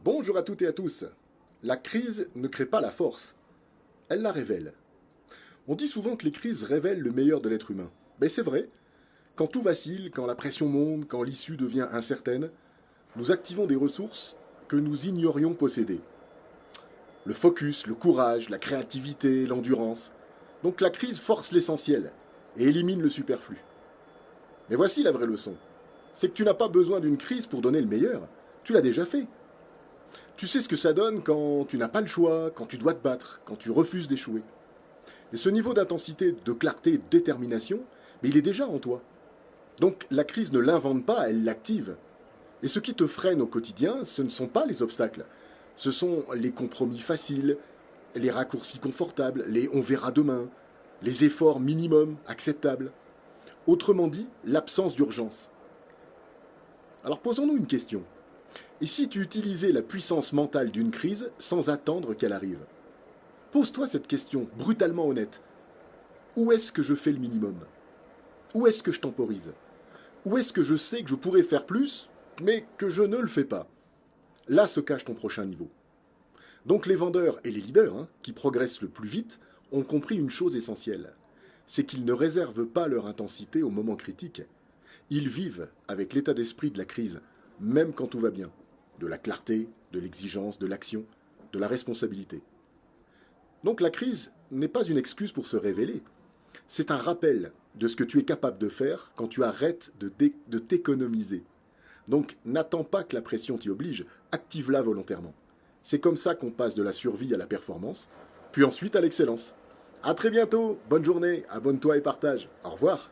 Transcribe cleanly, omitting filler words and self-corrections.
Bonjour à toutes et à tous. La crise ne crée pas la force, elle la révèle. On dit souvent que les crises révèlent le meilleur de l'être humain. Mais c'est vrai, quand tout vacille, quand la pression monte, quand l'issue devient incertaine, nous activons des ressources que nous ignorions posséder. Le focus, le courage, la créativité, l'endurance. Donc la crise force l'essentiel et élimine le superflu. Mais voici la vraie leçon. C'est que tu n'as pas besoin d'une crise pour donner le meilleur. Tu l'as déjà fait. Tu sais ce que ça donne quand tu n'as pas le choix, quand tu dois te battre, quand tu refuses d'échouer. Et ce niveau d'intensité, de clarté et de détermination, mais il est déjà en toi. Donc la crise ne l'invente pas, elle l'active. Et ce qui te freine au quotidien, ce ne sont pas les obstacles. Ce sont les compromis faciles, les raccourcis confortables, les on verra demain, les efforts minimums acceptables. Autrement dit, l'absence d'urgence. Alors posons-nous une question. Et si tu utilisais la puissance mentale d'une crise sans attendre qu'elle arrive? Pose-toi cette question, brutalement honnête. Où est-ce que je fais le minimum? Où est-ce que je temporise? Où est-ce que je sais que je pourrais faire plus, mais que je ne le fais pas? Là se cache ton prochain niveau. Donc les vendeurs et les leaders, qui progressent le plus vite, ont compris une chose essentielle. C'est qu'ils ne réservent pas leur intensité au moment critique. Ils vivent avec l'état d'esprit de la crise, même quand tout va bien. De la clarté, de l'exigence, de l'action, de la responsabilité. Donc la crise n'est pas une excuse pour se révéler. C'est un rappel de ce que tu es capable de faire quand tu arrêtes de t'économiser. Donc n'attends pas que la pression t'y oblige, active-la volontairement. C'est comme ça qu'on passe de la survie à la performance, puis ensuite à l'excellence. A très bientôt, bonne journée, abonne-toi et partage. Au revoir.